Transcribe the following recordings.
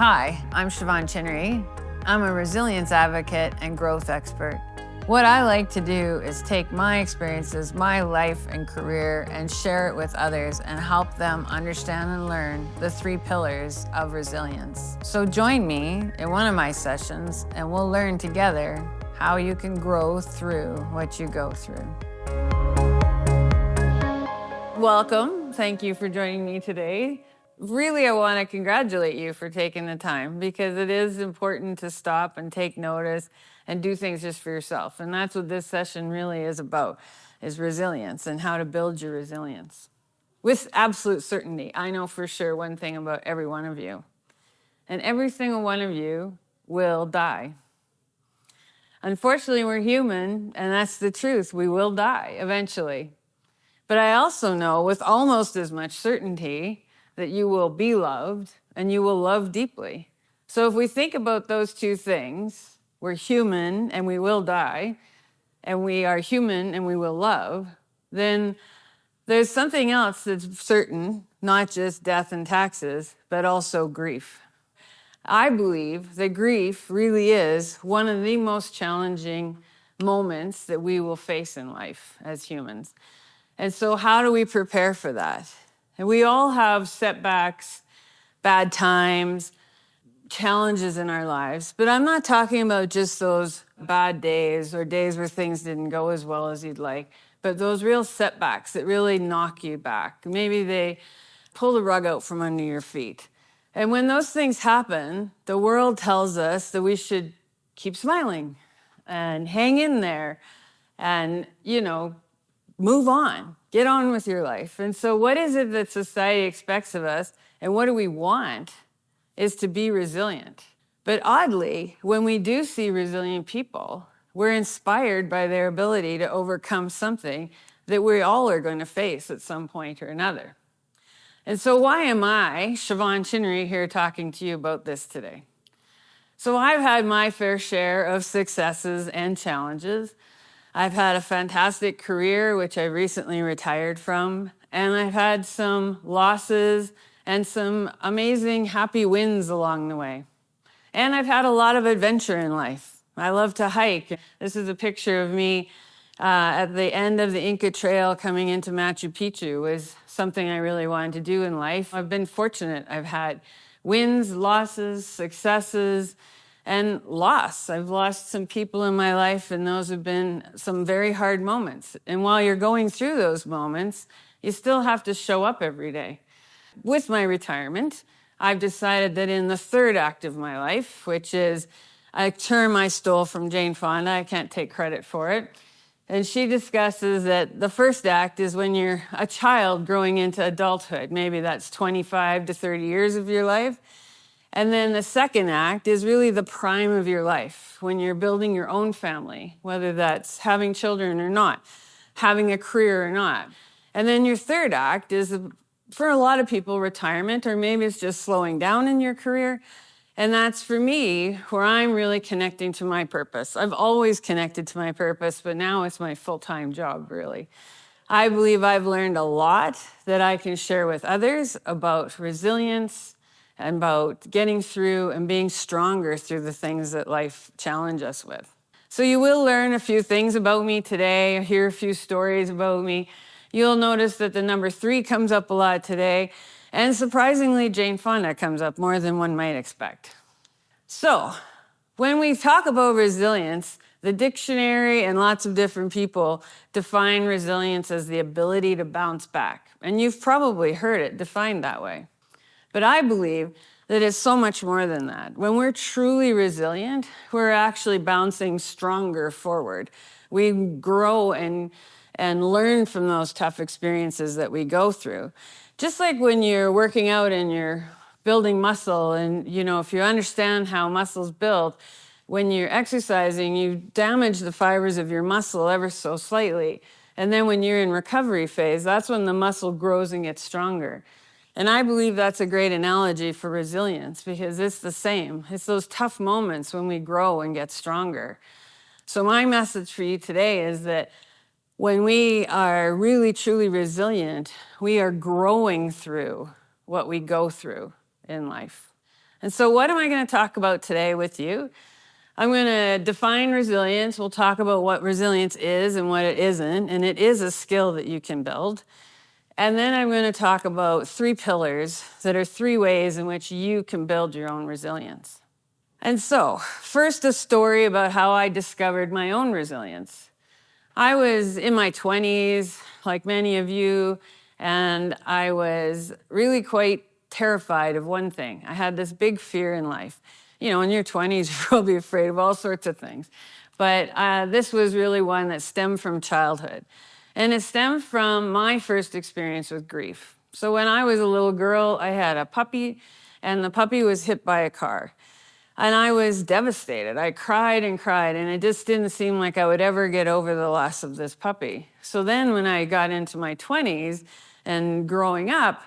Hi, I'm Siobhan Chinnery. I'm a resilience advocate and growth expert. What I like to do is take my experiences, my life and career, and share it with others and help them understand and learn the 3 pillars of resilience. So join me in one of my sessions and we'll learn together how you can grow through what you go through. Welcome. Thank you for joining me today. Really, I want to congratulate you for taking the time, because it is important to stop and take notice and do things just for yourself. And that's what this session really is about, is resilience and how to build your resilience. With absolute certainty, I know for sure one thing about every one of you. And every single one of you will die. Unfortunately, we're human, and that's the truth. We will die eventually. But I also know with almost as much certainty that you will be loved and you will love deeply. So if we think about those 2 things, we're human and we will die, and we are human and we will love, then there's something else that's certain, not just death and taxes, but also grief. I believe that grief really is one of the most challenging moments that we will face in life as humans. And so how do we prepare for that? And we all have setbacks, bad times, challenges in our lives. But I'm not talking about just those bad days or days where things didn't go as well as you'd like, but those real setbacks that really knock you back. Maybe they pull the rug out from under your feet. And when those things happen, the world tells us that we should keep smiling and hang in there and, move on. Get on with your life. And so what is it that society expects of us, and what do we want, is to be resilient. But oddly, when we do see resilient people, we're inspired by their ability to overcome something that we all are going to face at some point or another. And so why am I, Siobhan Chinnery, here talking to you about this today? So I've had my fair share of successes and challenges. I've had a fantastic career, which I recently retired from, and I've had some losses and some amazing happy wins along the way. And I've had a lot of adventure in life. I love to hike. This is a picture of me at the end of the Inca Trail coming into Machu Picchu. It was something I really wanted to do in life. I've been fortunate. I've had wins, losses, successes, and loss. I've lost some people in my life, and those have been some very hard moments. And while you're going through those moments, you still have to show up every day. With my retirement, I've decided that in the 3rd act of my life, which is a term I stole from Jane Fonda, I can't take credit for it, and she discusses that the 1st act is when you're a child growing into adulthood. Maybe that's 25 to 30 years of your life. And then the 2nd act is really the prime of your life, when you're building your own family, whether that's having children or not, having a career or not. And then your 3rd act is, for a lot of people, retirement, or maybe it's just slowing down in your career. And that's, for me, where I'm really connecting to my purpose. I've always connected to my purpose, but now it's my full-time job, really. I believe I've learned a lot that I can share with others about resilience, and about getting through and being stronger through the things that life challenges us with. So you will learn a few things about me today, hear a few stories about me. You'll notice that the number 3 comes up a lot today, and surprisingly, Jane Fonda comes up more than one might expect. So when we talk about resilience, the dictionary and lots of different people define resilience as the ability to bounce back. And you've probably heard it defined that way. But I believe that it's so much more than that. When we're truly resilient, we're actually bouncing stronger forward. We grow and learn from those tough experiences that we go through. Just like when you're working out and you're building muscle, and if you understand how muscles build, when you're exercising, you damage the fibers of your muscle ever so slightly. And then when you're in recovery phase, that's when the muscle grows and gets stronger. And I believe that's a great analogy for resilience, because it's the same. It's those tough moments when we grow and get stronger. So my message for you today is that when we are really, truly resilient, we are growing through what we go through in life. And so what am I going to talk about today with you? I'm going to define resilience. We'll talk about what resilience is and what it isn't, and it is a skill that you can build. And then I'm going to talk about 3 pillars that are 3 ways in which you can build your own resilience. And so, first, a story about how I discovered my own resilience. I was in my 20s, like many of you, and I was really quite terrified of one thing. I had this big fear in life. You know, in your 20s, you're probably afraid of all sorts of things. But this was really one that stemmed from childhood. And it stemmed from my first experience with grief. So when I was a little girl, I had a puppy, and the puppy was hit by a car. And I was devastated. I cried, and it just didn't seem like I would ever get over the loss of this puppy. So then when I got into my 20s and growing up,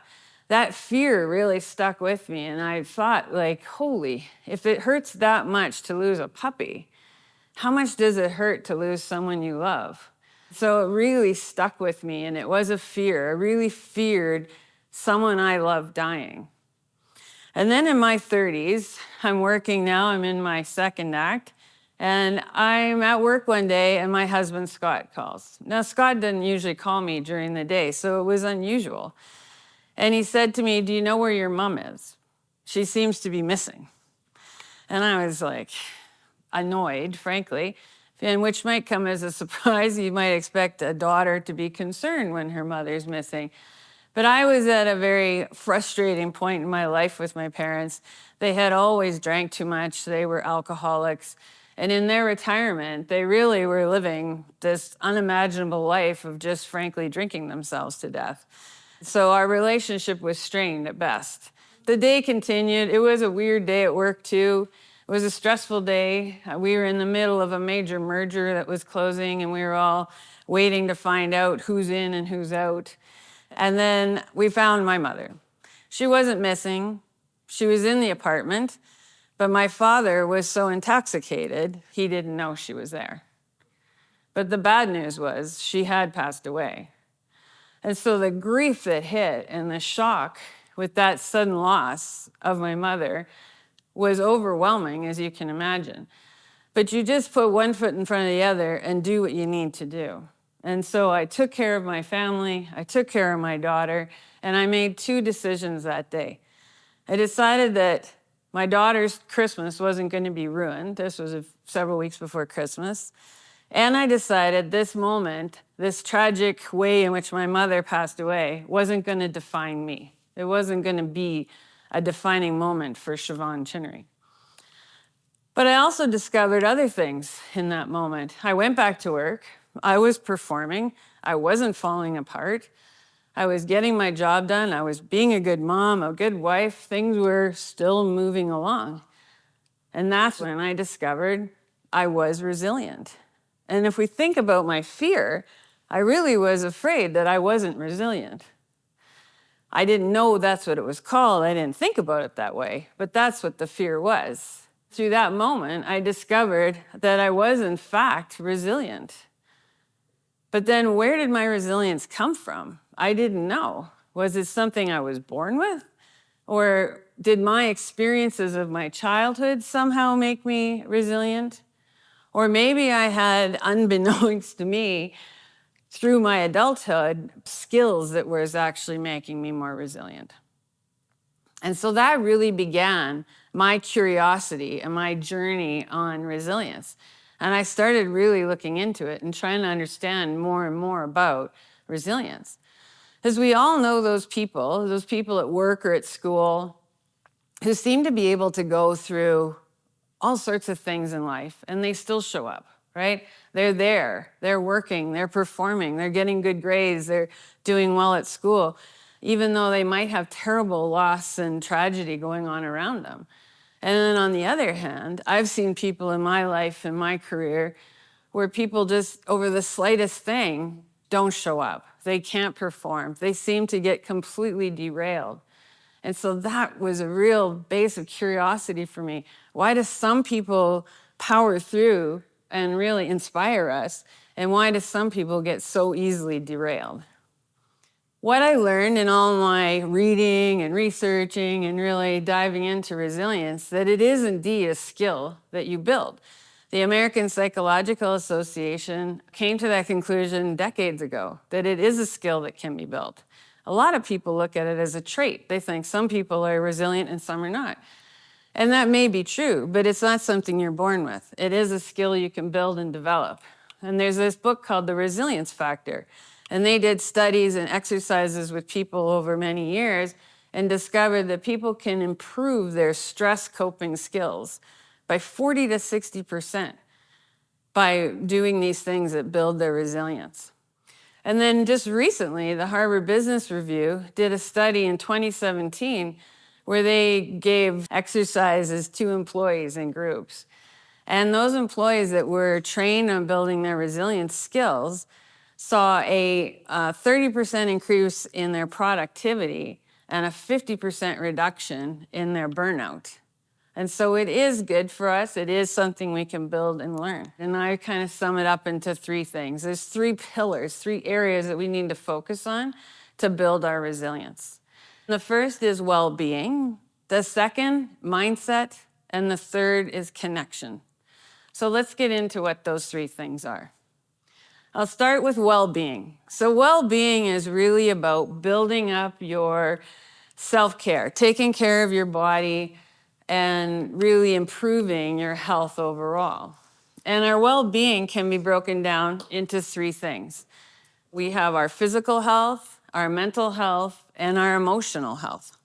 that fear really stuck with me. And I thought, like, holy, if it hurts that much to lose a puppy, how much does it hurt to lose someone you love? So it really stuck with me, and it was a fear. I really feared someone I loved dying. And then in my 30s, I'm working now, I'm in my second act, and I'm at work one day, and my husband, Scott, calls. Now, Scott doesn't usually call me during the day, so it was unusual. And he said to me, "Do you know where your mom is? She seems to be missing." And I was like, annoyed, frankly, and which might come as a surprise. You might expect a daughter to be concerned when her mother's missing. But I was at a very frustrating point in my life with my parents. They had always drank too much. They were alcoholics. And in their retirement, they really were living this unimaginable life of just frankly drinking themselves to death. So our relationship was strained at best. The day continued. It was a weird day at work, too. It was a stressful day. We were in the middle of a major merger that was closing, and we were all waiting to find out who's in and who's out. And then we found my mother. She wasn't missing. She was in the apartment, but my father was so intoxicated, he didn't know she was there. But the bad news was she had passed away. And so the grief that hit and the shock with that sudden loss of my mother was overwhelming, as you can imagine. But you just put one foot in front of the other and do what you need to do. And so I took care of my family, I took care of my daughter, and I made 2 decisions that day. I decided that my daughter's Christmas wasn't going to be ruined. This was several weeks before Christmas. And I decided this moment, this tragic way in which my mother passed away, wasn't going to define me. It wasn't going to be a defining moment for Siobhan Chinnery. But I also discovered other things in that moment. I went back to work. I was performing. I wasn't falling apart. I was getting my job done. I was being a good mom, a good wife. Things were still moving along. And that's when I discovered I was resilient. And if we think about my fear, I really was afraid that I wasn't resilient. I didn't know that's what it was called. I didn't think about it that way, but that's what the fear was. Through that moment, I discovered that I was, in fact, resilient. But then where did my resilience come from? I didn't know. Was it something I was born with? Or did my experiences of my childhood somehow make me resilient? Or maybe I had, unbeknownst to me, through my adulthood, skills that was actually making me more resilient. And so that really began my curiosity and my journey on resilience. And I started really looking into it and trying to understand more and more about resilience. Because we all know those people at work or at school, who seem to be able to go through all sorts of things in life, and they still show up, right? They're there, they're working, they're performing, they're getting good grades, they're doing well at school, even though they might have terrible loss and tragedy going on around them. And then on the other hand, I've seen people in my life, in my career, where people just, over the slightest thing, don't show up. They can't perform. They seem to get completely derailed. And so that was a real base of curiosity for me. Why do some people power through and really inspire us? And why do some people get so easily derailed? What I learned in all my reading and researching and really diving into resilience, that it is indeed a skill that you build. The American Psychological Association came to that conclusion decades ago, that it is a skill that can be built. A lot of people look at it as a trait. They think some people are resilient and some are not. And that may be true, but it's not something you're born with. It is a skill you can build and develop. And there's this book called The Resilience Factor. And they did studies and exercises with people over many years and discovered that people can improve their stress coping skills by 40 to 60% by doing these things that build their resilience. And then just recently, the Harvard Business Review did a study in 2017 where they gave exercises to employees in groups. And those employees that were trained on building their resilience skills saw a 30% increase in their productivity and a 50% reduction in their burnout. And so it is good for us. It is something we can build and learn. And I kind of sum it up into three things. There's three pillars, three areas that we need to focus on to build our resilience. The first is well-being. The second, mindset. And the third is connection. So let's get into what those three things are. I'll start with well-being. So well-being is really about building up your self-care, taking care of your body, and really improving your health overall. And our well-being can be broken down into three things. We have our physical health, our mental health, and our emotional health.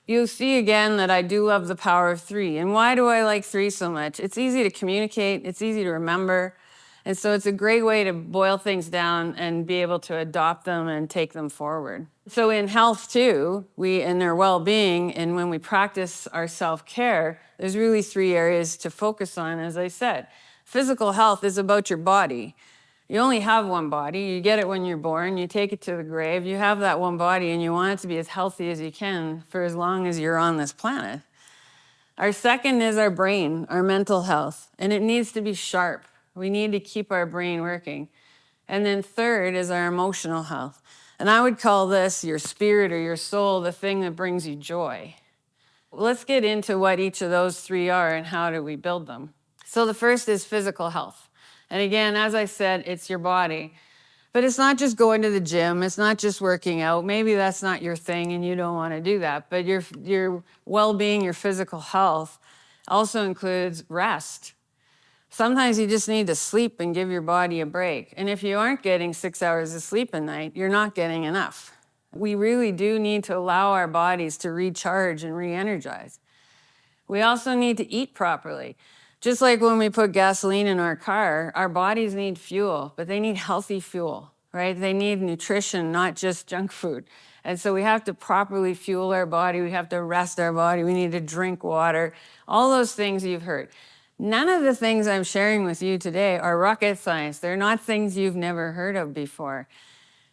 You'll see again that I do love the power of three. And why do I like three so much? It's easy to communicate, it's easy to remember, and so it's a great way to boil things down and be able to adopt them and take them forward. So in health too, in their well-being, and when we practice our self-care, there's really three areas to focus on, as I said. Physical health is about your body. You only have one body. You get it when you're born. You take it to the grave. You have that one body, and you want it to be as healthy as you can for as long as you're on this planet. Our second is our brain, our mental health, and it needs to be sharp. We need to keep our brain working. And then third is our emotional health. And I would call this your spirit or your soul, the thing that brings you joy. Let's get into what each of those three are and how do we build them. So the first is physical health. And again, as I said, it's your body. But it's not just going to the gym. It's not just working out. Maybe that's not your thing and you don't want to do that. But your well-being, your physical health also includes rest. Sometimes you just need to sleep and give your body a break. And if you aren't getting 6 hours of sleep a night, you're not getting enough. We really do need to allow our bodies to recharge and re-energize. We also need to eat properly. Just like when we put gasoline in our car, our bodies need fuel, but they need healthy fuel, right? They need nutrition, not just junk food. And so we have to properly fuel our body. We have to rest our body. We need to drink water. All those things you've heard. None of the things I'm sharing with you today are rocket science. They're not things you've never heard of before.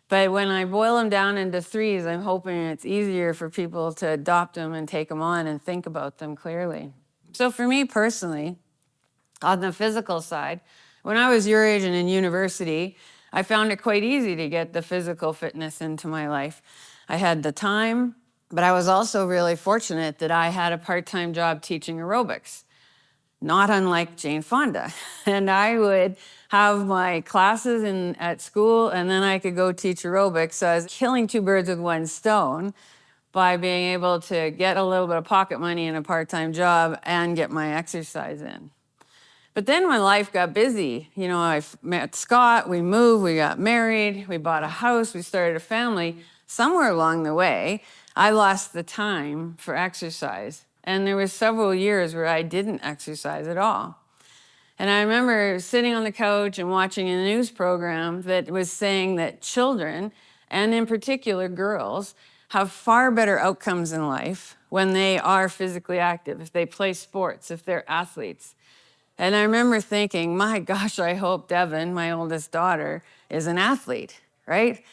But when I boil them down into threes, I'm hoping it's easier for people to adopt them and take them on and think about them clearly. So for me personally, on the physical side, when I was your age and in university, I found it quite easy to get the physical fitness into my life. I had the time, but I was also really fortunate that I had a part-time job teaching aerobics. Not unlike Jane Fonda. And I would have my classes at school, and then I could go teach aerobics. So I was killing two birds with one stone by being able to get a little bit of pocket money in a part-time job and get my exercise in. But then when life got busy, I met Scott, we moved, we got married, we bought a house, we started a family. Somewhere along the way, I lost the time for exercise. And there were several years where I didn't exercise at all. And I remember sitting on the couch and watching a news program that was saying that children, and in particular girls, have far better outcomes in life when they are physically active, if they play sports, if they're athletes. And I remember thinking, my gosh, I hope Devin, my oldest daughter, is an athlete, right?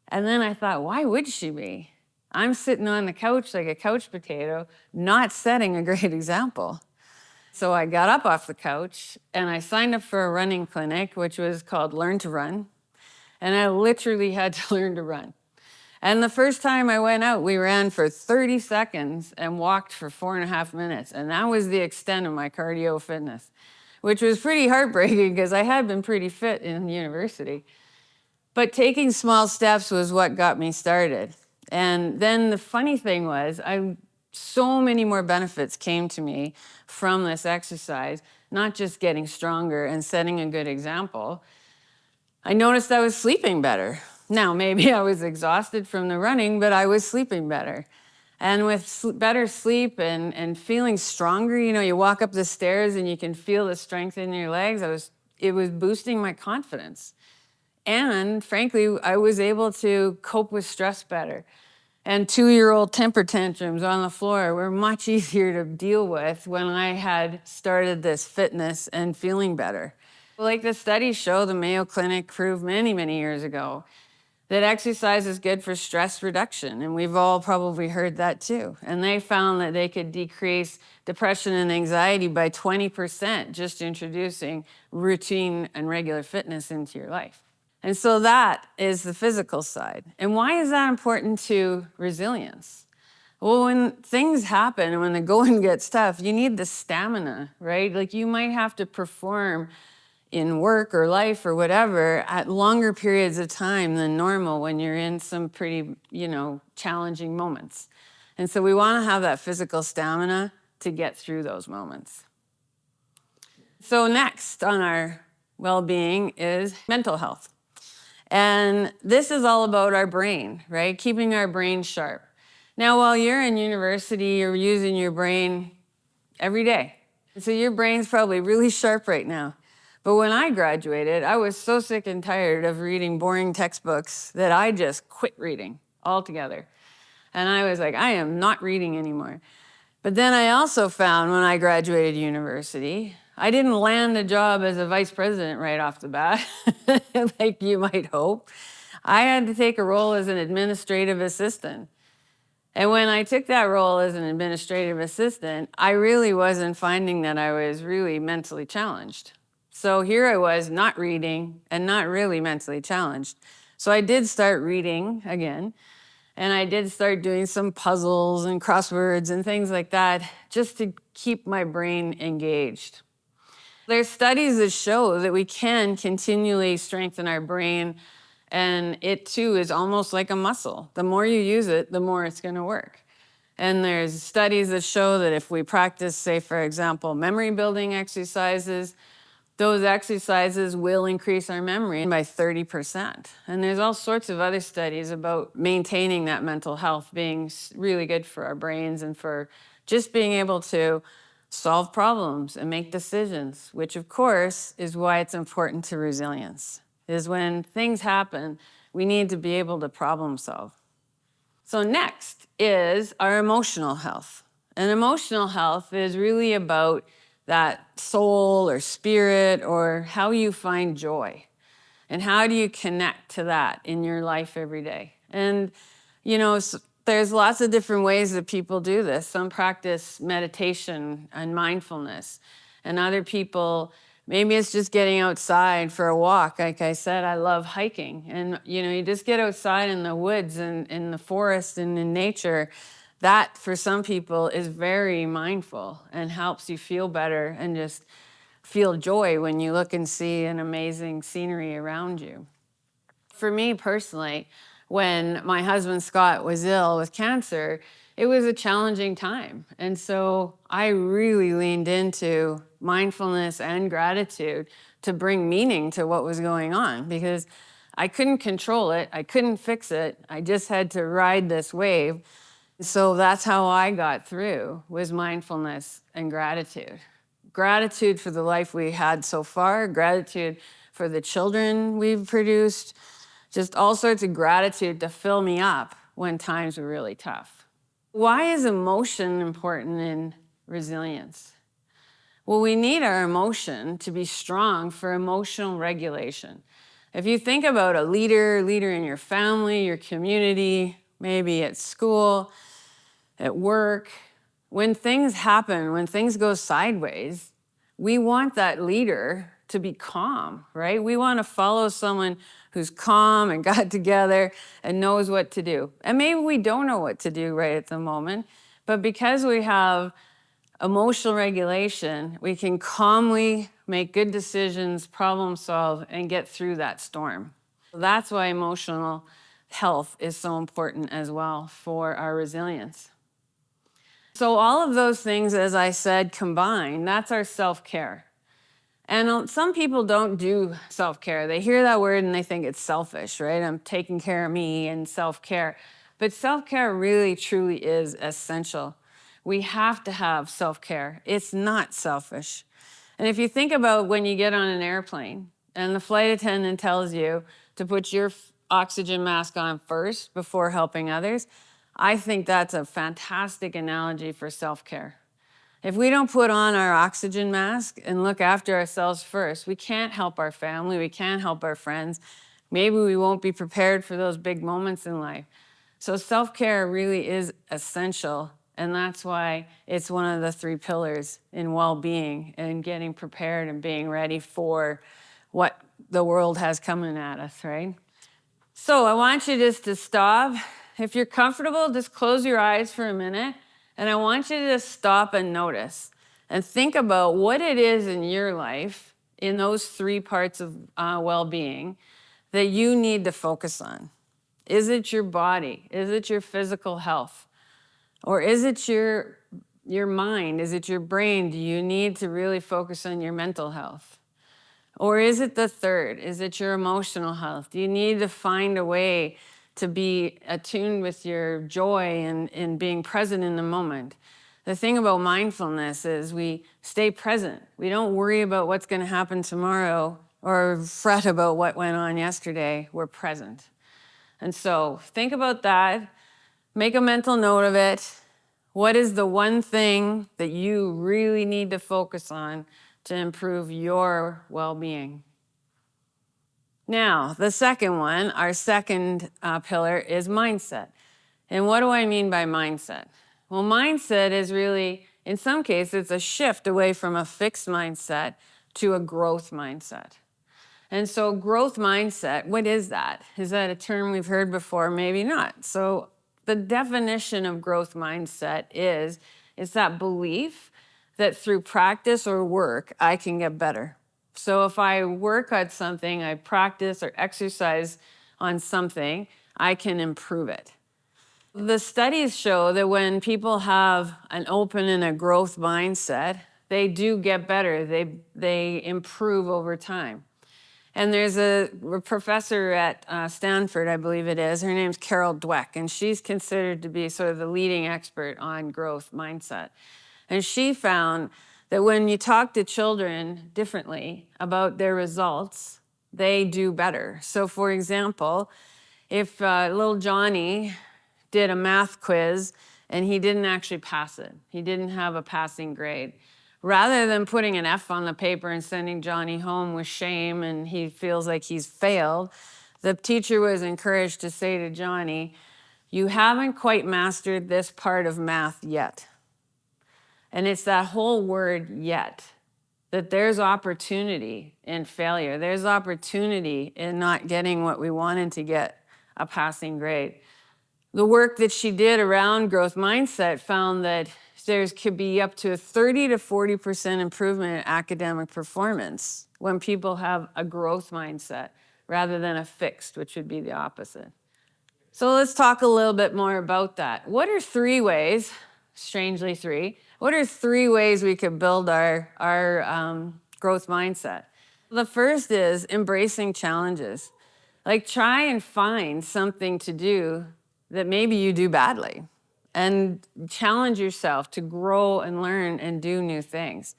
And then I thought, why would she be? I'm sitting on the couch like a couch potato, not setting a great example. So I got up off the couch and I signed up for a running clinic, which was called Learn to Run. And I literally had to learn to run. And the first time I went out, we ran for 30 seconds and walked for 4.5 minutes. And that was the extent of my cardio fitness, which was pretty heartbreaking because I had been pretty fit in university. But taking small steps was what got me started. And then the funny thing was, so many more benefits came to me from this exercise, not just getting stronger and setting a good example. I noticed I was sleeping better. Now, maybe I was exhausted from the running, but I was sleeping better. And with better sleep and feeling stronger, you walk up the stairs and you can feel the strength in your legs. It was boosting my confidence. And frankly, I was able to cope with stress better. And 2-year-old temper tantrums on the floor were much easier to deal with when I had started this fitness and feeling better. Like the studies show, the Mayo Clinic proved many, many years ago that exercise is good for stress reduction. And we've all probably heard that too. And they found that they could decrease depression and anxiety by 20% just introducing routine and regular fitness into your life. And so that is the physical side. And why is that important to resilience? Well, when things happen and when the going gets tough, you need the stamina, right? Like you might have to perform in work or life or whatever at longer periods of time than normal when you're in some pretty, challenging moments. And so we want to have that physical stamina to get through those moments. So next on our well-being is mental health. And this is all about our brain, right? Keeping our brain sharp. Now, while you're in university, you're using your brain every day. So your brain's probably really sharp right now. But when I graduated, I was so sick and tired of reading boring textbooks that I just quit reading altogether. And I was like, I am not reading anymore. But then I also found when I graduated university, I didn't land a job as a vice president right off the bat, like you might hope. I had to take a role as an administrative assistant. And when I took that role as an administrative assistant, I really wasn't finding that I was really mentally challenged. So here I was not reading and not really mentally challenged. So I did start reading again. And I did start doing some puzzles and crosswords and things like that just to keep my brain engaged. There's studies that show that we can continually strengthen our brain, and it too is almost like a muscle. The more you use it, the more it's going to work. And there's studies that show that if we practice, say, for example, memory building exercises, those exercises will increase our memory by 30%. And there's all sorts of other studies about maintaining that mental health being really good for our brains and for just being able to solve problems and make decisions, which of course is why it's important to resilience, is when things happen, we need to be able to problem solve. So next is our emotional health. And emotional health is really about that soul or spirit or how you find joy. And how do you connect to that in your life every day? And, there's lots of different ways that people do this. Some practice meditation and mindfulness. And other people, maybe it's just getting outside for a walk. Like I said, I love hiking. And, you just get outside in the woods and in the forest and in nature. That, for some people, is very mindful and helps you feel better and just feel joy when you look and see an amazing scenery around you. For me personally, when my husband Scott was ill with cancer, it was a challenging time. And so I really leaned into mindfulness and gratitude to bring meaning to what was going on because I couldn't control it. I couldn't fix it. I just had to ride this wave. So that's how I got through, was mindfulness and gratitude. Gratitude for the life we had so far, gratitude for the children we've produced, just all sorts of gratitude to fill me up when times were really tough. Why is emotion important in resilience? Well, we need our emotion to be strong for emotional regulation. If you think about a leader in your family, your community, maybe at school, at work, when things happen, when things go sideways, we want that leader to be calm, right? We want to follow someone who's calm and got together and knows what to do. And maybe we don't know what to do right at the moment, but because we have emotional regulation, we can calmly make good decisions, problem solve, and get through that storm. That's why emotional health is so important as well for our resilience. So all of those things, as I said, combined, that's our self-care. And some people don't do self-care. They hear that word and they think it's selfish, right? I'm taking care of me and self-care. But self-care really, truly is essential. We have to have self-care. It's not selfish. And if you think about when you get on an airplane and the flight attendant tells you to put your oxygen mask on first before helping others, I think that's a fantastic analogy for self-care. If we don't put on our oxygen mask and look after ourselves first, we can't help our family, we can't help our friends. Maybe we won't be prepared for those big moments in life. So self-care really is essential, and that's why it's one of the 3 pillars in well-being and getting prepared and being ready for what the world has coming at us, right? So I want you just to stop. If you're comfortable, just close your eyes for a minute. And I want you to just stop and notice and think about what it is in your life, in those 3 parts of well-being, that you need to focus on. Is it your body? Is it your physical health? Or is it your mind? Is it your brain? Do you need to really focus on your mental health? Or is it the third? Is it your emotional health? Do you need to find a way to be attuned with your joy and being present in the moment? The thing about mindfulness is we stay present. We don't worry about what's going to happen tomorrow or fret about what went on yesterday. We're present. And so think about that. Make a mental note of it. What is the one thing that you really need to focus on to improve your well-being? Now, the second one, our second pillar, is mindset. And what do I mean by mindset? Well, mindset is really, in some cases, it's a shift away from a fixed mindset to a growth mindset. And so growth mindset, what is that? Is that a term we've heard before? Maybe not. So the definition of growth mindset is that belief that through practice or work, I can get better. So if I work at something, I practice or exercise on something, I can improve it. The studies show that when people have an open and a growth mindset, they do get better. They improve over time. And there's a professor at Stanford, I believe it is. Her name's Carol Dweck, and she's considered to be sort of the leading expert on growth mindset. And she found that when you talk to children differently about their results, they do better. So for example, if little Johnny did a math quiz and he didn't actually pass it, he didn't have a passing grade, rather than putting an F on the paper and sending Johnny home with shame and he feels like he's failed, the teacher was encouraged to say to Johnny, "You haven't quite mastered this part of math yet." And it's that whole word "yet," that there's opportunity in failure. There's opportunity in not getting what we wanted to get, a passing grade. The work that she did around growth mindset found that there could be up to a 30 to 40% improvement in academic performance when people have a growth mindset rather than a fixed, which would be the opposite. So let's talk a little bit more about that. What are 3 ways, strangely 3, what are 3 ways we could build our growth mindset? The first is embracing challenges. Like try and find something to do that maybe you do badly and challenge yourself to grow and learn and do new things.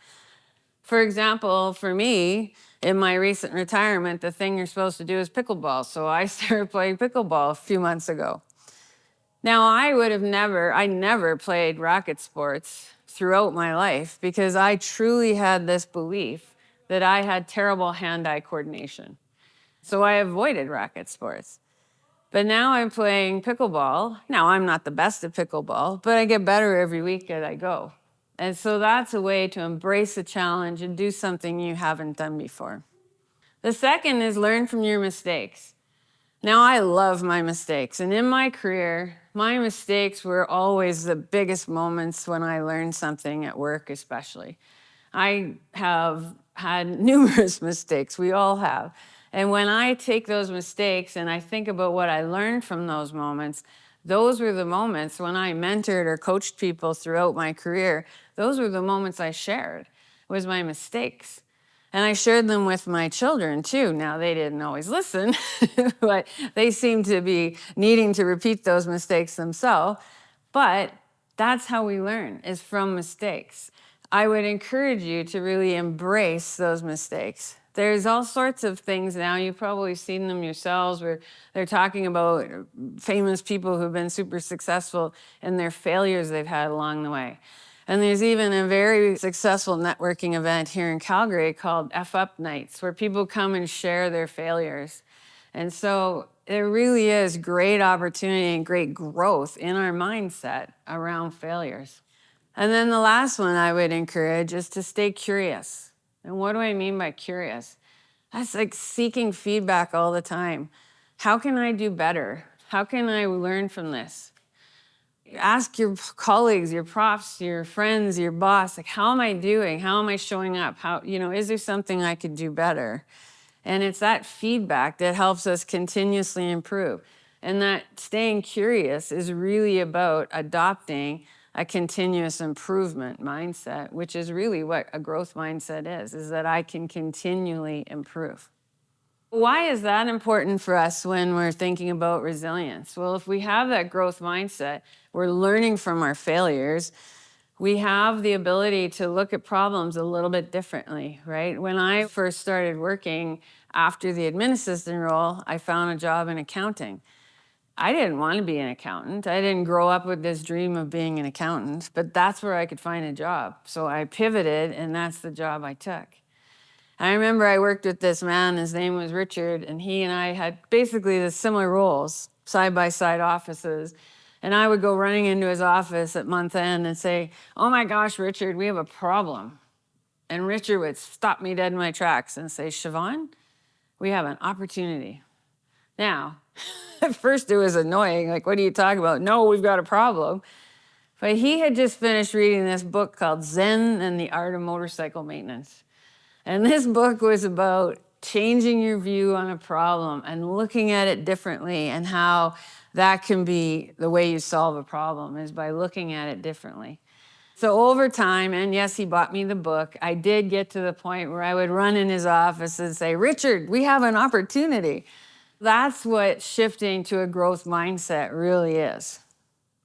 For example, for me, in my recent retirement, the thing you're supposed to do is pickleball. So I started playing pickleball a few months ago. Now, I never played racket sports throughout my life because I truly had this belief that I had terrible hand-eye coordination. So I avoided racket sports. But now I'm playing pickleball. Now, I'm not the best at pickleball, but I get better every week as I go. And so that's a way to embrace a challenge and do something you haven't done before. The second is learn from your mistakes. Now, I love my mistakes. And in my career, my mistakes were always the biggest moments when I learned something at work, especially. I have had numerous mistakes. We all have. And when I take those mistakes and I think about what I learned from those moments, those were the moments when I mentored or coached people throughout my career. Those were the moments I shared, was my mistakes. And I shared them with my children too. Now, they didn't always listen, but they seemed to be needing to repeat those mistakes themselves. But that's how we learn, is from mistakes. I would encourage you to really embrace those mistakes. There's all sorts of things now, you've probably seen them yourselves, where they're talking about famous people who've been super successful and their failures they've had along the way. And there's even a very successful networking event here in Calgary called F Up Nights, where people come and share their failures. And so there really is great opportunity and great growth in our mindset around failures. And then the last one I would encourage is to stay curious. And what do I mean by curious? That's like seeking feedback all the time. How can I do better? How can I learn from this? Ask your colleagues, your profs, your friends, your boss, like, how am I doing? How am I showing up? Is there something I could do better? And it's that feedback that helps us continuously improve. And that staying curious is really about adopting a continuous improvement mindset, which is really what a growth mindset is that I can continually improve. Why is that important for us when we're thinking about resilience? Well, if we have that growth mindset, we're learning from our failures, we have the ability to look at problems a little bit differently, right? When I first started working after the admin assistant role, I found a job in accounting. I didn't want to be an accountant. I didn't grow up with this dream of being an accountant, but that's where I could find a job. So I pivoted, and that's the job I took. I remember I worked with this man, his name was Richard, and he and I had basically the similar roles, side-by-side offices. And I would go running into his office at month end and say, "Oh my gosh, Richard, we have a problem." And Richard would stop me dead in my tracks and say, "Siobhan, we have an opportunity." Now, at first it was annoying, like, what are you talking about? No, we've got a problem. But he had just finished reading this book called Zen and the Art of Motorcycle Maintenance. And this book was about changing your view on a problem and looking at it differently, and how that can be the way you solve a problem, is by looking at it differently. So over time, and yes, he bought me the book, I did get to the point where I would run in his office and say, "Richard, we have an opportunity." That's what shifting to a growth mindset really is.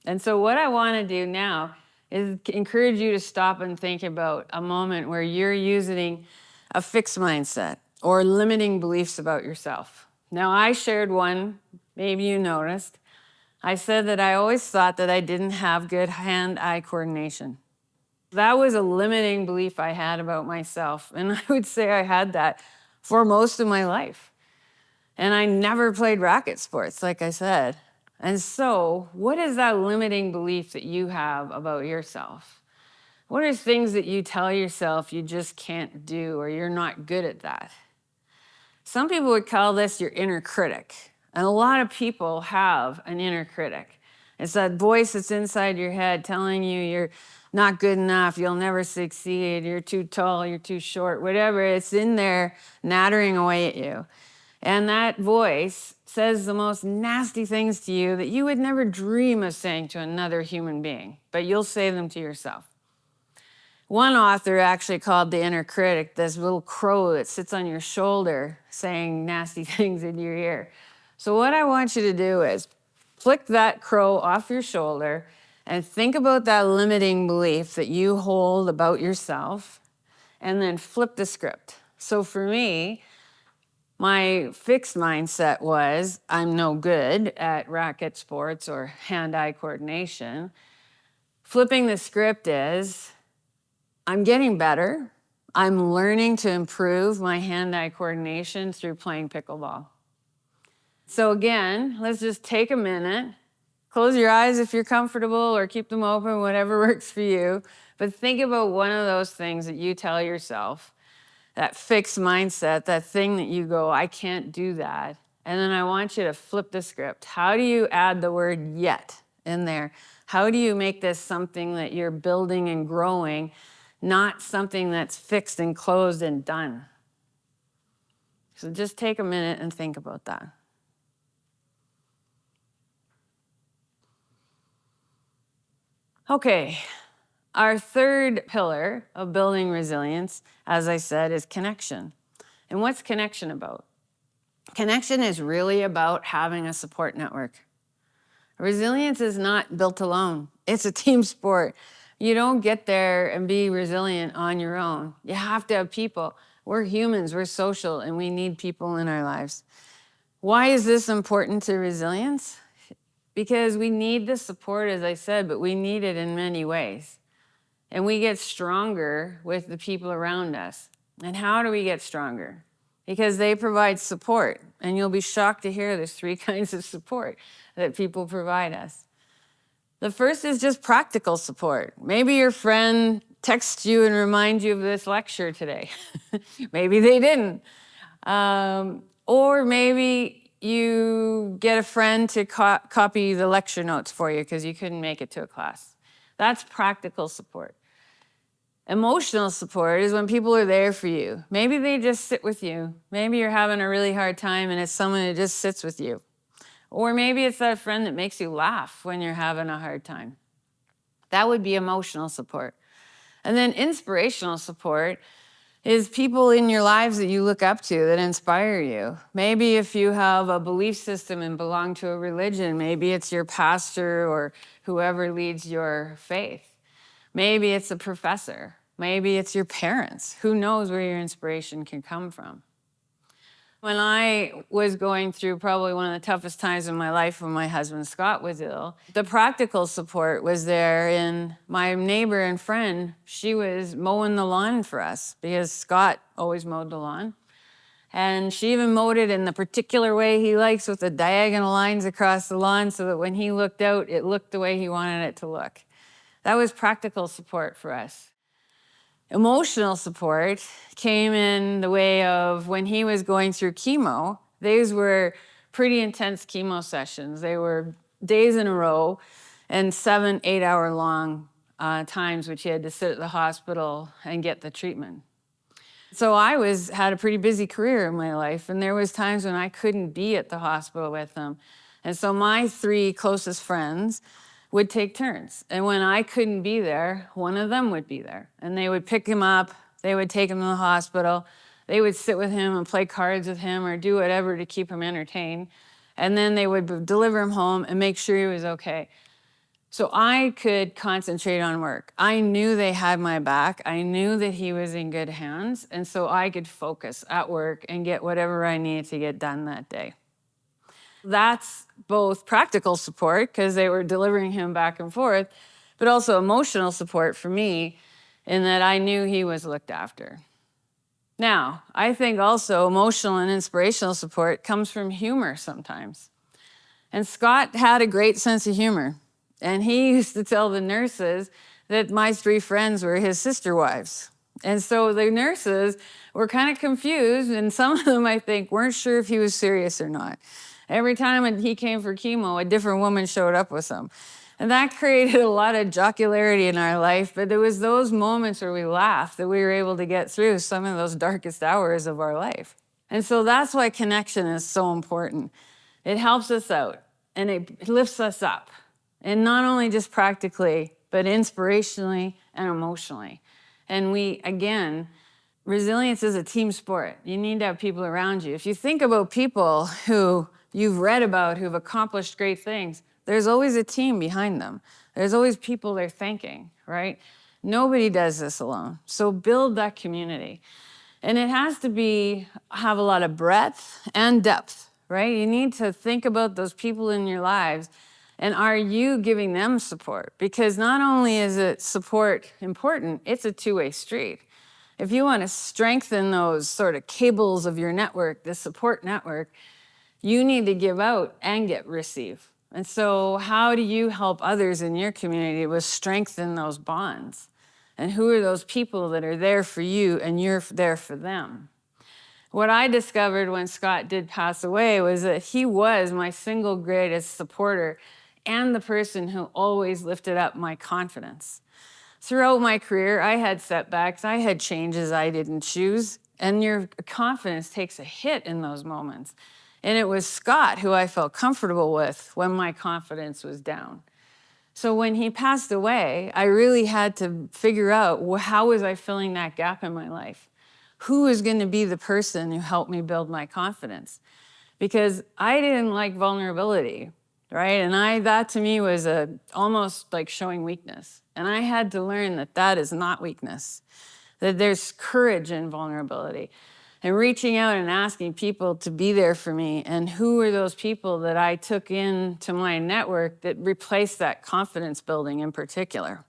And so what I want to do now is encourage you to stop and think about a moment where you're using a fixed mindset or limiting beliefs about yourself. Now, I shared one, maybe you noticed. I said that I always thought that I didn't have good hand-eye coordination. That was a limiting belief I had about myself, and I would say I had that for most of my life. And I never played racket sports, like I said. And so, what is that limiting belief that you have about yourself? What are things that you tell yourself you just can't do, or you're not good at that? Some people would call this your inner critic. And a lot of people have an inner critic. It's that voice that's inside your head telling you you're not good enough, you'll never succeed, you're too tall, you're too short, whatever. It's in there nattering away at you. And that voice says the most nasty things to you that you would never dream of saying to another human being, but you'll say them to yourself. One author actually called the inner critic this little crow that sits on your shoulder saying nasty things in your ear. So what I want you to do is flick that crow off your shoulder and think about that limiting belief that you hold about yourself, and then flip the script. So for me, my fixed mindset was, I'm no good at racket sports or hand-eye coordination. Flipping the script is, I'm getting better. I'm learning to improve my hand-eye coordination through playing pickleball. So again, let's just take a minute, Close your eyes if you're comfortable, or keep them open, whatever works for you. But think about one of those things that you tell yourself, that fixed mindset, that thing that you go, I can't do that. And then I want you to flip the script. How do you add the word yet in there? How do you make this something that you're building and growing, not something that's fixed and closed and done? So just take a minute and think about that. Okay, our third pillar of building resilience, as I said, is connection. And what's connection about? Connection is really about having a support network. Resilience is not built alone. It's a team sport. You don't get there and be resilient on your own. You have to have people. We're humans, we're social, and we need people in our lives. Why is this important to resilience? Because we need the support, as I said, but we need it in many ways. And we get stronger with the people around us. And how do we get stronger? Because they provide support. And you'll be shocked to hear there's 3 kinds of support that people provide us. The first is just practical support. Maybe your friend texts you and reminds you of this lecture today. Maybe they didn't. Or maybe you get a friend to copy the lecture notes for you because you couldn't make it to a class. That's practical support. Emotional support is when people are there for you. Maybe they just sit with you. Maybe you're having a really hard time and it's someone who just sits with you. Or maybe it's that friend that makes you laugh when you're having a hard time. That would be emotional support. And then inspirational support is people in your lives that you look up to that inspire you. Maybe if you have a belief system and belong to a religion, maybe it's your pastor or whoever leads your faith. Maybe it's a professor. Maybe it's your parents. Who knows where your inspiration can come from? When I was going through probably one of the toughest times in my life when my husband Scott was ill, the practical support was there in my neighbor and friend. She was mowing the lawn for us because Scott always mowed the lawn. And she even mowed it in the particular way he likes with the diagonal lines across the lawn so that when he looked out, it looked the way he wanted it to look. That was practical support for us. Emotional support came in the way of when he was going through chemo. These were pretty intense chemo sessions. They were days in a row and 7, 8-hour long times which he had to sit at the hospital and get the treatment. So I had a pretty busy career in my life, and there was times when I couldn't be at the hospital with him. And so my 3 closest friends would take turns. And when I couldn't be there, one of them would be there. And they would pick him up, they would take him to the hospital, they would sit with him and play cards with him or do whatever to keep him entertained. And then they would deliver him home and make sure he was okay. So I could concentrate on work. I knew they had my back. I knew that he was in good hands. And so I could focus at work and get whatever I needed to get done that day. That's both practical support, because they were delivering him back and forth, but also emotional support for me in that I knew he was looked after. Now, I think also emotional and inspirational support comes from humor sometimes. And Scott had a great sense of humor. And he used to tell the nurses that my 3 friends were his sister wives. And so the nurses were kind of confused, and some of them, I think, weren't sure if he was serious or not. Every time he came for chemo, a different woman showed up with him. And that created a lot of jocularity in our life, but there was those moments where we laughed that we were able to get through some of those darkest hours of our life. And so that's why connection is so important. It helps us out, and it lifts us up. And not only just practically, but inspirationally and emotionally. And resilience is a team sport. You need to have people around you. If you think about people who you've read about who've accomplished great things, there's always a team behind them. There's always people they're thanking, right? Nobody does this alone. So build that community. And it has to have a lot of breadth and depth, right? You need to think about those people in your lives. And are you giving them support? Because not only is it support important, it's a two-way street. If you want to strengthen those sort of cables of your network, the support network, you need to give out and receive. And so how do you help others in your community with strengthen those bonds? And who are those people that are there for you and you're there for them? What I discovered when Scott did pass away was that he was my single greatest supporter and the person who always lifted up my confidence. Throughout my career, I had setbacks, I had changes I didn't choose, and your confidence takes a hit in those moments. And it was Scott who I felt comfortable with when my confidence was down. So when he passed away, I really had to figure out, well, how was I filling that gap in my life? Who was going to be the person who helped me build my confidence? Because I didn't like vulnerability, right? And that to me was almost like showing weakness. And I had to learn that that is not weakness, that there's courage in vulnerability. And reaching out and asking people to be there for me. And who are those people that I took into my network that replaced that confidence building in particular?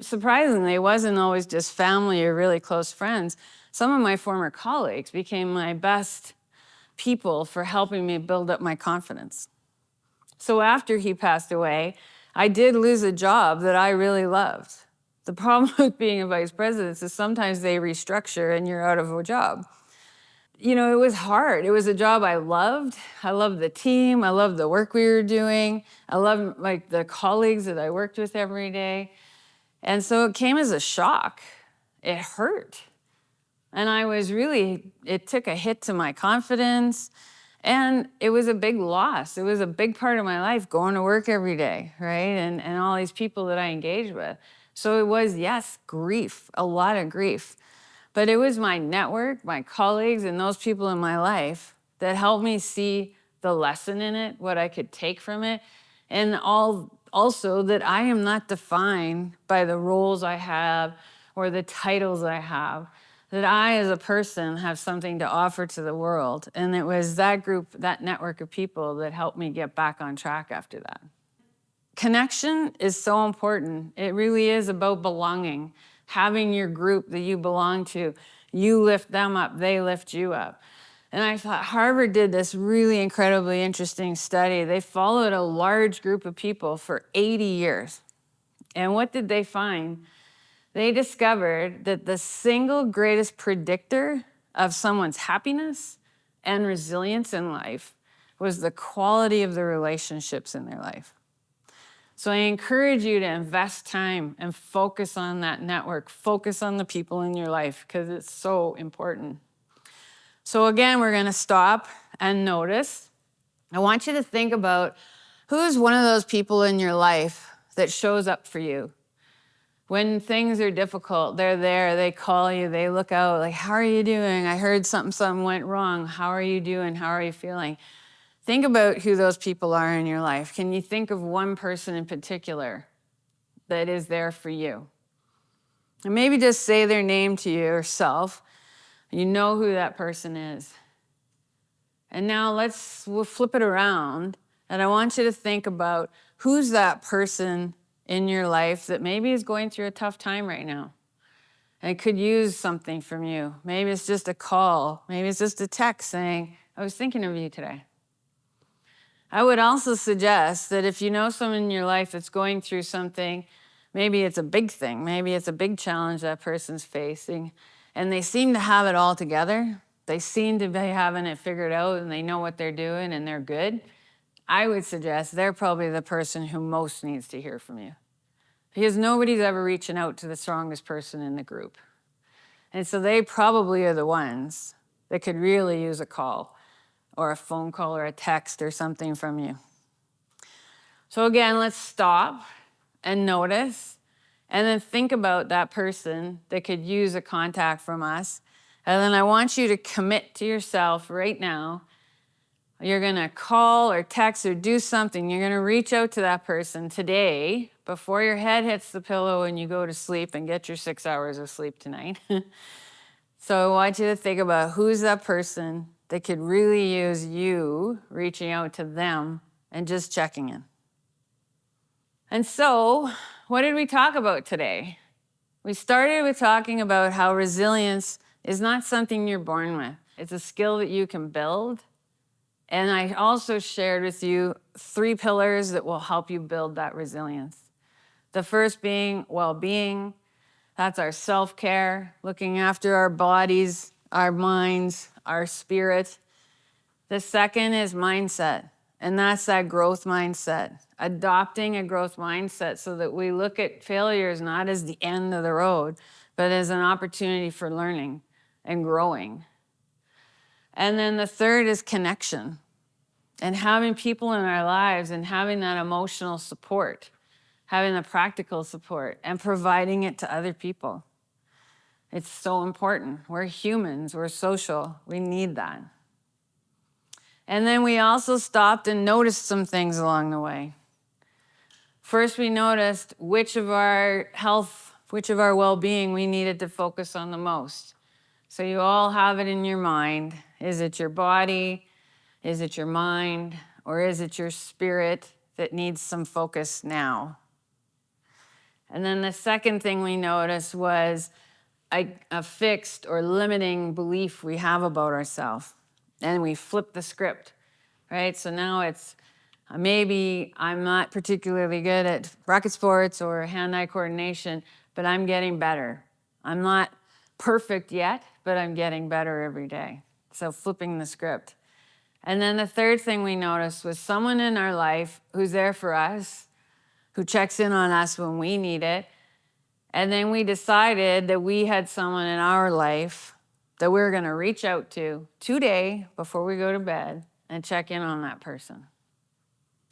Surprisingly, it wasn't always just family or really close friends. Some of my former colleagues became my best people for helping me build up my confidence. So after he passed away, I did lose a job that I really loved. The problem with being a vice president is sometimes they restructure and you're out of a job. You know, it was hard. It was a job I loved. I loved the team. I loved the work we were doing. I loved the colleagues that I worked with every day. And so it came as a shock. It hurt. And it took a hit to my confidence. And it was a big loss. It was a big part of my life, going to work every day, right? And all these people that I engaged with. So it was, yes, grief, a lot of grief. But it was my network, my colleagues, and those people in my life that helped me see the lesson in it, what I could take from it, and also that I am not defined by the roles I have or the titles I have, that I as a person have something to offer to the world. And it was that group, that network of people that helped me get back on track after that. Connection is so important. It really is about belonging, having your group that you belong to. You lift them up, they lift you up. And I thought Harvard did this really incredibly interesting study. They followed a large group of people for 80 years. And what did they find? They discovered that the single greatest predictor of someone's happiness and resilience in life was the quality of the relationships in their life. So I encourage you to invest time and focus on that network, focus on the people in your life, because it's so important. So again, we're going to stop and notice. I want you to think about who's one of those people in your life that shows up for you. When things are difficult, they're there, they call you, they look out, like, how are you doing? I heard something went wrong. How are you doing? How are you feeling? Think about who those people are in your life. Can you think of one person in particular that is there for you? And maybe just say their name to yourself. You know who that person is. And now we'll flip it around, and I want you to think about who's that person in your life that maybe is going through a tough time right now and could use something from you. Maybe it's just a call. Maybe it's just a text saying, I was thinking of you today. I would also suggest that if you know someone in your life that's going through something, maybe it's a big thing, maybe it's a big challenge that person's facing, and they seem to have it all together, they seem to be having it figured out, and they know what they're doing, and they're good, I would suggest they're probably the person who most needs to hear from you. Because nobody's ever reaching out to the strongest person in the group. And so they probably are the ones that could really use a call or a phone call or a text or something from you. So again, let's stop and notice, and then think about that person that could use a contact from us. And then I want you to commit to yourself right now. You're going to call or text or do something. You're going to reach out to that person today before your head hits the pillow and you go to sleep and get your 6 hours of sleep tonight. So I want you to think about who's that person that could really use you reaching out to them and just checking in. And so, what did we talk about today? We started with talking about how resilience is not something you're born with. It's a skill that you can build. And I also shared with you 3 pillars that will help you build that resilience. The first being well-being. That's our self-care, looking after our bodies, our minds, our spirit. The second is mindset, and that's that growth mindset. Adopting a growth mindset so that we look at failures not as the end of the road, but as an opportunity for learning and growing. And then the third is connection, and having people in our lives and having that emotional support, having the practical support and providing it to other people. It's so important. We're humans, we're social, we need that. And then we also stopped and noticed some things along the way. First, we noticed which of our health, which of our well-being we needed to focus on the most. So you all have it in your mind. Is it your body? Is it your mind? Or is it your spirit that needs some focus now? And then the second thing we noticed was a fixed or limiting belief we have about ourselves. And we flip the script, right? So now it's maybe I'm not particularly good at racket sports or hand-eye coordination, but I'm getting better. I'm not perfect yet, but I'm getting better every day. So flipping the script. And then the third thing we noticed was someone in our life who's there for us, who checks in on us when we need it. And then we decided that we had someone in our life that we were going to reach out to today before we go to bed and check in on that person.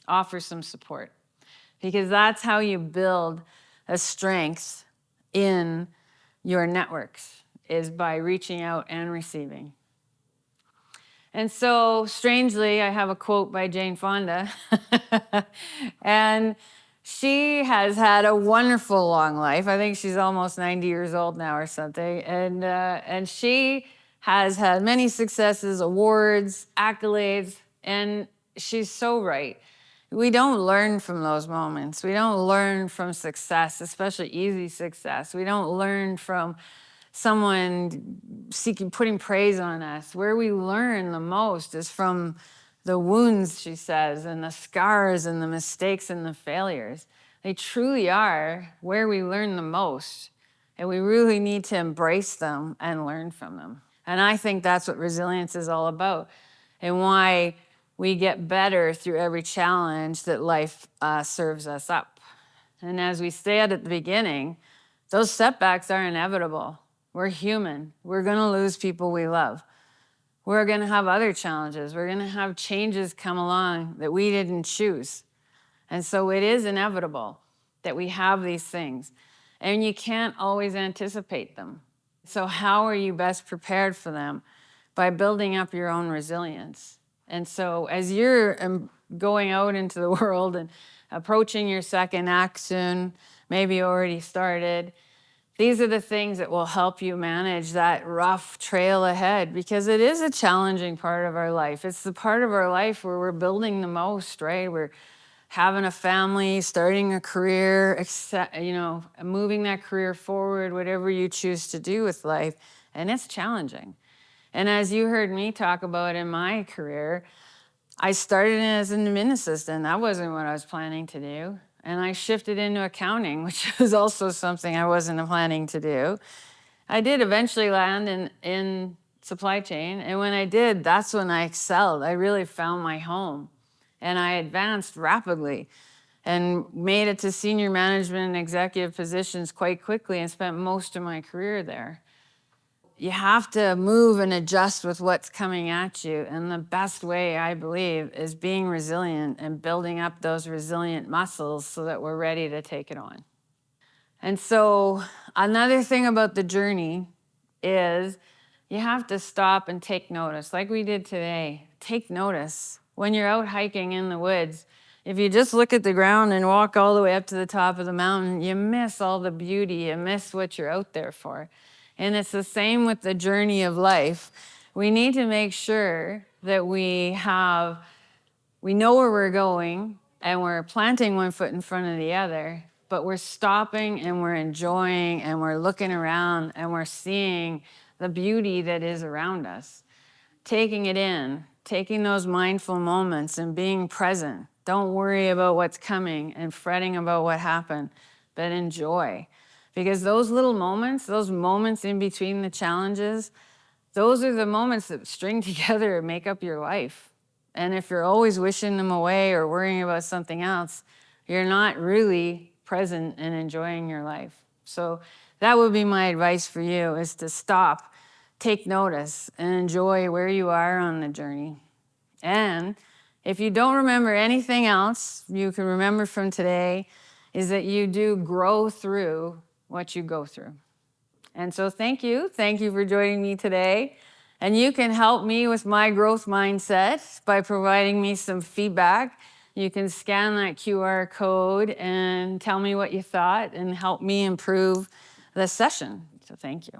Offer some support. Because that's how you build a strength in your networks, is by reaching out and receiving. And so, strangely, I have a quote by Jane Fonda. And she has had a wonderful long life. I think she's almost 90 years old now or something. And she has had many successes, awards, accolades, and she's so right. We don't learn from those moments. We don't learn from success, especially easy success. We don't learn from someone putting praise on us. Where we learn the most is from the wounds, she says, and the scars and the mistakes and the failures. They truly are where we learn the most, and we really need to embrace them and learn from them. And I think that's what resilience is all about, and why we get better through every challenge that life serves us up. And as we said at the beginning, those setbacks are inevitable. We're human. We're going to lose people we love. We're going to have other challenges. We're going to have changes come along that we didn't choose. And so it is inevitable that we have these things. And you can't always anticipate them. So how are you best prepared for them? By building up your own resilience. And so as you're going out into the world and approaching your second act soon, maybe already started, these are the things that will help you manage that rough trail ahead, because it is a challenging part of our life. It's the part of our life where we're building the most, right? We're having a family, starting a career, moving that career forward, whatever you choose to do with life. And it's challenging. And as you heard me talk about in my career, I started as an admin assistant. That wasn't what I was planning to do. And I shifted into accounting, which was also something I wasn't planning to do. I did eventually land in supply chain. And when I did, that's when I excelled. I really found my home. And I advanced rapidly and made it to senior management and executive positions quite quickly and spent most of my career there. You have to move and adjust with what's coming at you. And the best way, I believe, is being resilient and building up those resilient muscles so that we're ready to take it on. And so another thing about the journey is you have to stop and take notice, like we did today. Take notice. When you're out hiking in the woods, if you just look at the ground and walk all the way up to the top of the mountain, you miss all the beauty. You miss what you're out there for. And it's the same with the journey of life. We need to make sure that we know where we're going and we're planting one foot in front of the other, but we're stopping and we're enjoying and we're looking around and we're seeing the beauty that is around us, taking it in taking those mindful moments and being present. Don't worry about what's coming and fretting about what happened, but enjoy. Because those little moments, those moments in between the challenges, those are the moments that string together and make up your life. And if you're always wishing them away or worrying about something else, you're not really present and enjoying your life. So that would be my advice for you, is to stop, take notice, and enjoy where you are on the journey. And if you don't remember anything else you can remember from today, is that you do grow through what you go through. And so thank you. Thank you for joining me today. And you can help me with my growth mindset by providing me some feedback. You can scan that QR code and tell me what you thought and help me improve the session. So thank you.